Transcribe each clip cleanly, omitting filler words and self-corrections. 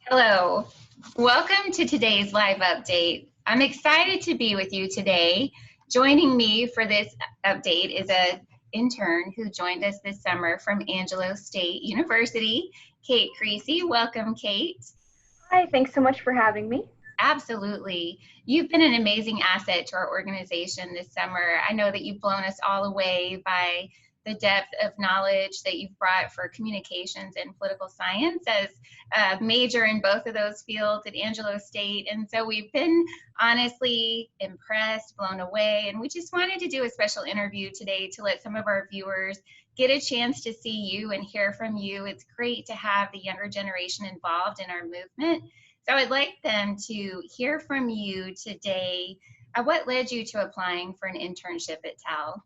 Hello, welcome to today's live update. I'm excited to be with you today. Joining me for this update is an intern who joined us this summer from Angelo State University, Kate Creecy. Welcome, Kate. Hi, thanks so much for having me. Absolutely. You've been an amazing asset to our organization this summer. I know that you've blown us all away by the depth of knowledge that you've brought for communications and political science as a major in both of those fields at Angelo State. And so we've been honestly impressed, blown away, and we just wanted to do a special interview today to let some of our viewers get a chance to see you and hear from you. It's great to have the younger generation involved in our movement. So I'd like them to hear from you today. What led you to applying for an internship at Tal?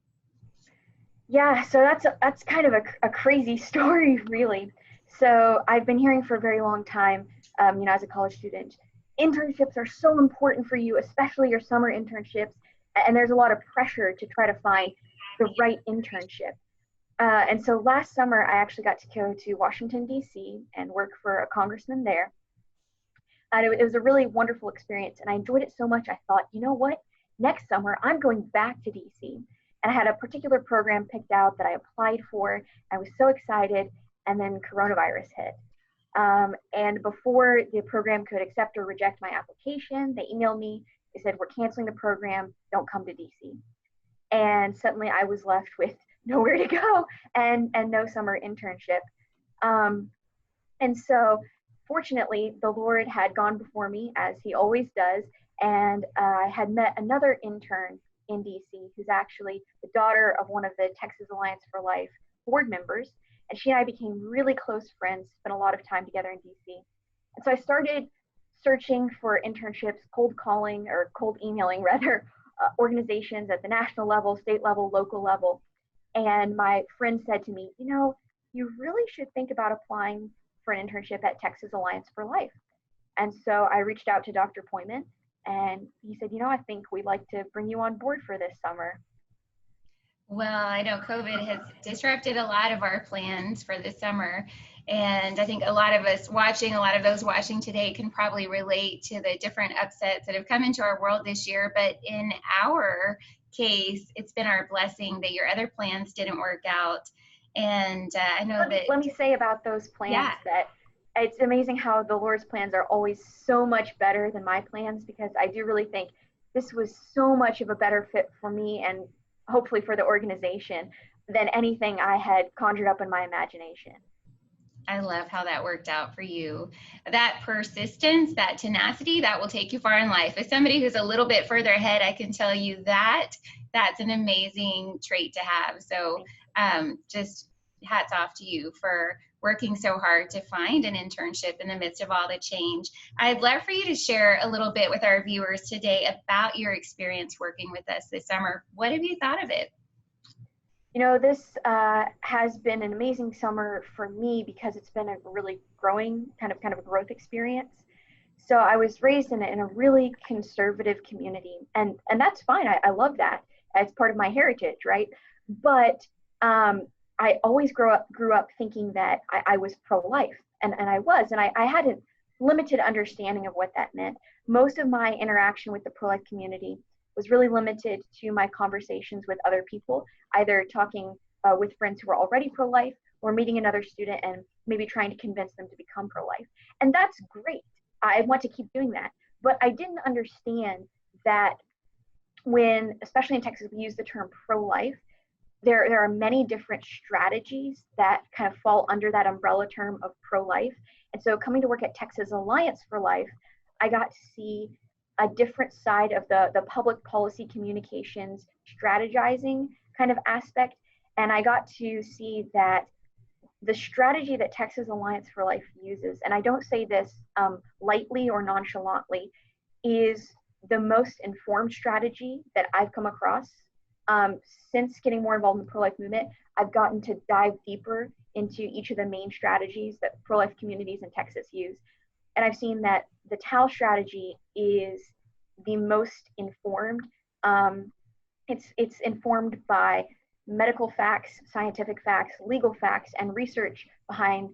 Yeah, so that's kind of a crazy story, really. So I've been hearing for a very long time, as a college student, internships are so important for you, especially your summer internships. And there's a lot of pressure to try to find the right internship. And so last summer, I actually got to go to Washington, D.C. and work for a congressman there. And it was a really wonderful experience. And I enjoyed it so much, I thought, you know what? Next summer, I'm going back to DC. And I had a particular program picked out that I applied for. I was so excited. And then coronavirus hit. And before the program could accept or reject my application, they emailed me. They said, we're canceling the program. Don't come to DC. And suddenly I was left with nowhere to go and no summer internship. And so fortunately, the Lord had gone before me, as he always does, and I had met another intern in DC who's actually the daughter of one of the Texas Alliance for Life board members. And she and I became really close friends, spent a lot of time together in DC. And so I started searching for internships, cold calling or cold emailing rather, organizations at the national level, state level, local level. And my friend said to me, you really should think about applying for an internship at Texas Alliance for Life. And so I reached out to Dr. Poyman and he said, I think we'd like to bring you on board for this summer. Well, I know COVID has disrupted a lot of our plans for this summer. And I think a lot of us watching, a lot of those watching today can probably relate to the different upsets that have come into our world this year. But in our case, it's been our blessing that your other plans didn't work out. And I know let me say about those plans that it's amazing how the Lord's plans are always so much better than my plans, because I do really think this was so much of a better fit for me and hopefully for the organization than anything I had conjured up in my imagination. I love how that worked out for you. That persistence, that tenacity, that will take you far in life. As somebody who's a little bit further ahead, I can tell you that that's an amazing trait to have. So just hats off to you for working so hard to find an internship in the midst of all the change. I'd love for you to share a little bit with our viewers today about your experience working with us this summer. What have you thought of it? This has been an amazing summer for me because it's been a really growing kind of a growth experience. So I was raised in a really conservative community, and that's fine. I love that as part of my heritage, right? But I always grew up thinking that I was pro-life, and I was, and I had a limited understanding of what that meant. Most of my interaction with the pro-life community was really limited to my conversations with other people, either talking with friends who were already pro-life or meeting another student and maybe trying to convince them to become pro-life. And that's great. I want to keep doing that. But I didn't understand that when, especially in Texas, we use the term pro-life, there are many different strategies that kind of fall under that umbrella term of pro-life. And so coming to work at Texas Alliance for Life, I got to see a different side of the public policy communications strategizing kind of aspect. And I got to see that the strategy that Texas Alliance for Life uses, and I don't say this lightly or nonchalantly, is the most informed strategy that I've come across. Since getting more involved in the pro-life movement, I've gotten to dive deeper into each of the main strategies that pro-life communities in Texas use. And I've seen that the TAL strategy is the most informed. It's informed by medical facts, scientific facts, legal facts, and research behind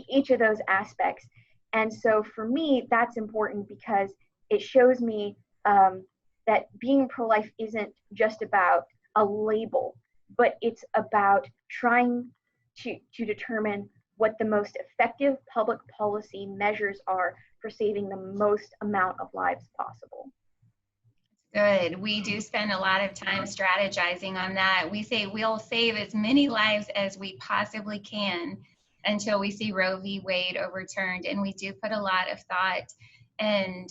each of those aspects. And so for me, that's important because it shows me that being pro-life isn't just about a label, but it's about trying to determine what the most effective public policy measures are for saving the most amount of lives possible. Good. We do spend a lot of time strategizing on that. We say we'll save as many lives as we possibly can until we see Roe v. Wade overturned. And we do put a lot of thought and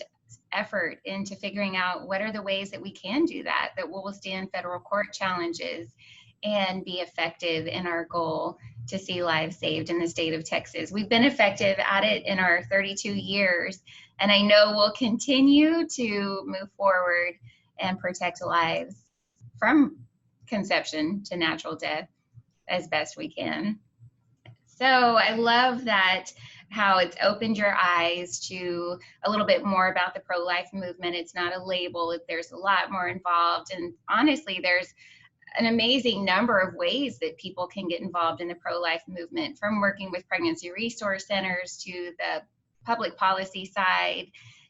effort into figuring out what are the ways that we can do that, that will withstand federal court challenges and be effective in our goal to see lives saved in the state of Texas. We've been effective at it in our 32 years, and I know we'll continue to move forward and protect lives from conception to natural death as best we can. So I love that, how it's opened your eyes to a little bit more about the pro-life movement. It's not a label, there's a lot more involved. And honestly, there's an amazing number of ways that people can get involved in the pro-life movement, from working with pregnancy resource centers to the public policy side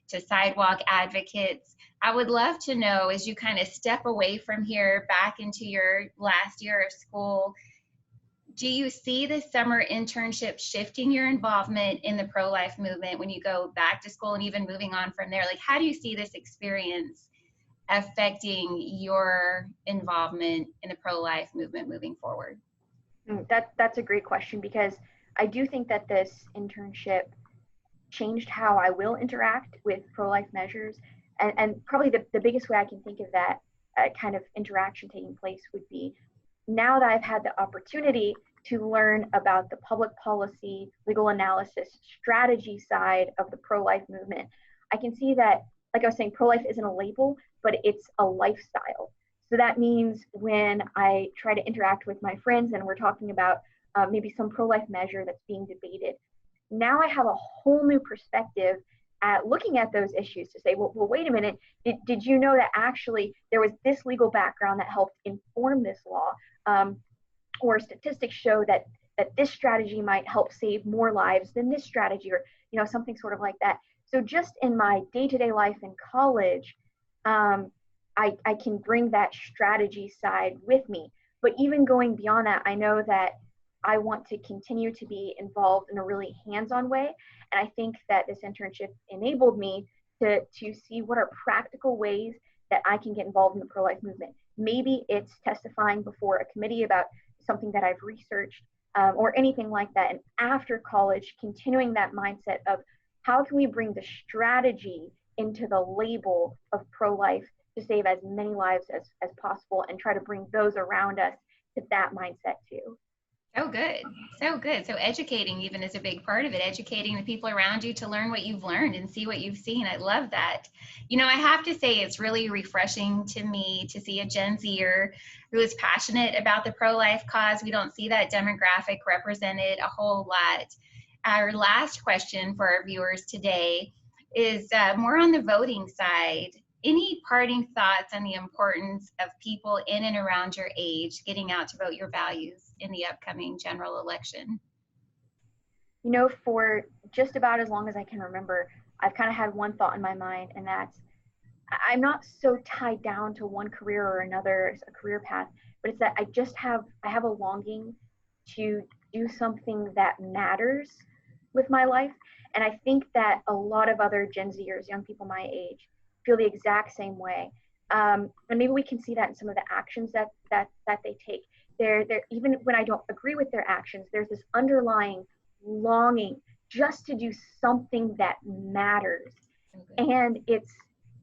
to sidewalk advocates. I would love to know, as you kind of step away from here back into your last year of school, do you see the summer internship shifting your involvement in the pro-life movement when you go back to school and even moving on from there? Like, how do you see this experience affecting your involvement in the pro-life movement moving forward? That's a great question, because I do think that this internship changed how I will interact with pro-life measures. And probably the biggest way I can think of that kind of interaction taking place would be, now that I've had the opportunity to learn about the public policy, legal analysis, strategy side of the pro-life movement, I can see that, like I was saying, pro-life isn't a label, but it's a lifestyle. So that means when I try to interact with my friends and we're talking about maybe some pro-life measure that's being debated, now I have a whole new perspective at looking at those issues to say, well wait a minute, did you know that actually there was this legal background that helped inform this law? Or statistics show that this strategy might help save more lives than this strategy, or something sort of like that. So just in my day-to-day life in college, I can bring that strategy side with me. But even going beyond that, I know that I want to continue to be involved in a really hands-on way. And I think that this internship enabled me to see what are practical ways that I can get involved in the pro-life movement. Maybe it's testifying before a committee about something that I've researched, or anything like that. And after college, continuing that mindset of how can we bring the strategy into the label of pro-life to save as many lives as possible, and try to bring those around us to that mindset too. So good. So good. So educating even is a big part of it, educating the people around you to learn what you've learned and see what you've seen. I love that. I have to say it's really refreshing to me to see a Gen Zer who is passionate about the pro-life cause. We don't see that demographic represented a whole lot. Our last question for our viewers today is more on the voting side. Any parting thoughts on the importance of people in and around your age getting out to vote your values in the upcoming general election? For just about as long as I can remember, I've kind of had one thought in my mind, and that's, I'm not so tied down to one career or another, a career path, but it's that I have a longing to do something that matters with my life. And I think that a lot of other Gen Zers, young people my age, feel the exact same way. And maybe we can see that in some of the actions that they take. They're even when I don't agree with their actions, there's this underlying longing just to do something that matters. Okay. And it's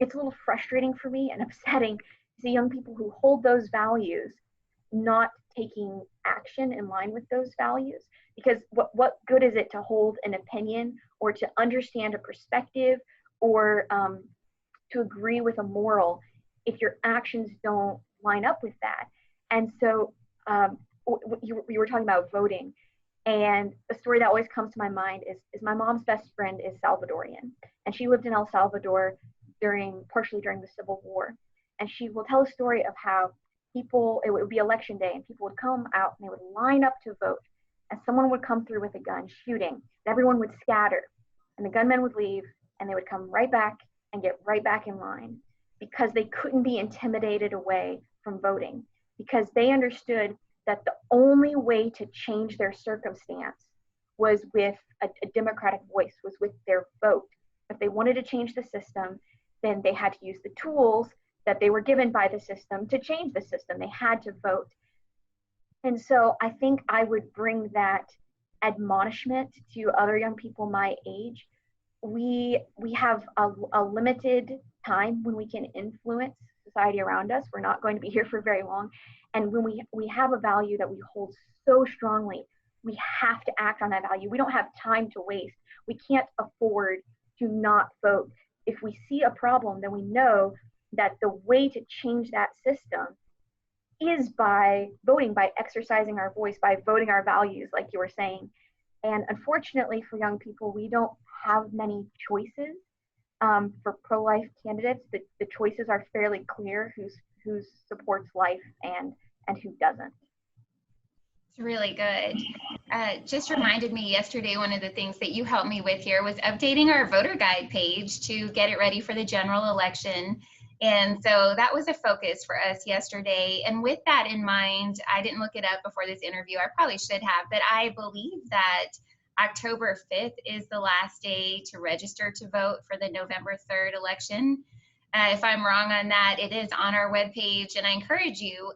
a little frustrating for me and upsetting to see young people who hold those values not taking action in line with those values. Because what good is it to hold an opinion or to understand a perspective or to agree with a moral if your actions don't line up with that? And so you were talking about voting, and a story that always comes to my mind is my mom's best friend is Salvadorian, and she lived in El Salvador partially during the Civil War. And she will tell a story of how it would be election day, and people would come out and they would line up to vote, and someone would come through with a gun shooting, and everyone would scatter. and the gunmen would leave, and they would come right back and get right back in line because they couldn't be intimidated away from voting, because they understood that the only way to change their circumstance was with a democratic voice, was with their vote. If they wanted to change the system, then they had to use the tools that they were given by the system to change the system. They had to vote. And so I think I would bring that admonishment to other young people my age. We have a limited time when we can influence society around us. We're not going to be here for very long. And when we have a value that we hold so strongly, we have to act on that value. We don't have time to waste. We can't afford to not vote. If we see a problem, then we know that the way to change that system is by voting, by exercising our voice, by voting our values, like you were saying. And unfortunately for young people, we don't have many choices for pro-life candidates. The choices are fairly clear, who supports life and who doesn't. It's really good. Just reminded me yesterday, one of the things that you helped me with here was updating our voter guide page to get it ready for the general election. And so that was a focus for us yesterday. And with that in mind, I didn't look it up before this interview. I probably should have, but I believe that October 5th is the last day to register to vote for the November 3rd election. If I'm wrong on that, it is on our webpage. And I encourage you,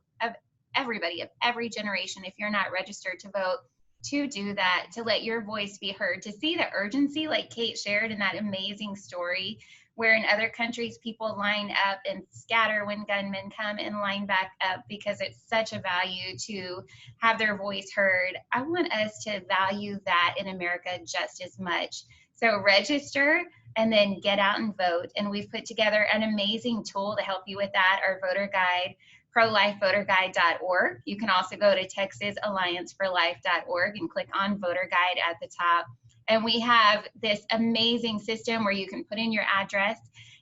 everybody of every generation, if you're not registered to vote, to do that, to let your voice be heard, to see the urgency like Kate shared in that amazing story, where in other countries people line up and scatter when gunmen come and line back up because it's such a value to have their voice heard. I want us to value that in America just as much. So register and then get out and vote. And we've put together an amazing tool to help you with that, our voter guide, prolifevoterguide.org. You can also go to texasallianceforlife.org and click on voter guide at the top. And we have this amazing system where you can put in your address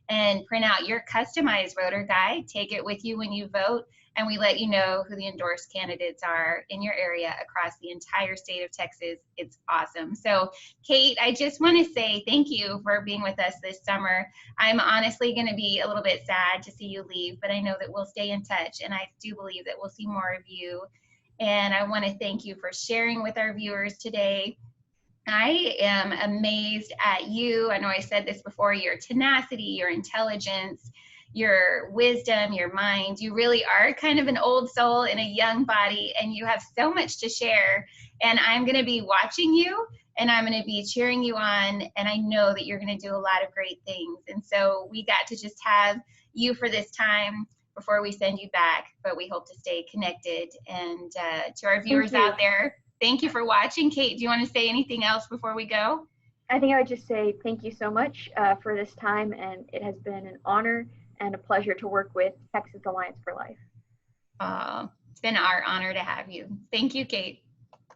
and print out your customized voter guide, take it with you when you vote, and we let you know who the endorsed candidates are in your area across the entire state of Texas. It's awesome. So, Kate, I just want to say thank you for being with us this summer. I'm honestly going to be a little bit sad to see you leave, but I know that we'll stay in touch, and I do believe that we'll see more of you. And I want to thank you for sharing with our viewers today. I am amazed at you. I know I said this before, your tenacity, your intelligence, your wisdom, your mind. You really are kind of an old soul in a young body, and you have so much to share. And I'm going to be watching you, and I'm going to be cheering you on. And I know that you're going to do a lot of great things. And so we got to just have you for this time before we send you back, but we hope to stay connected. And to our viewers out there, thank you for watching. Kate, do you want to say anything else before we go? I think I would just say thank you so much for this time, and it has been an honor and a pleasure to work with Texas Alliance for Life. It's been our honor to have you. Thank you, Kate.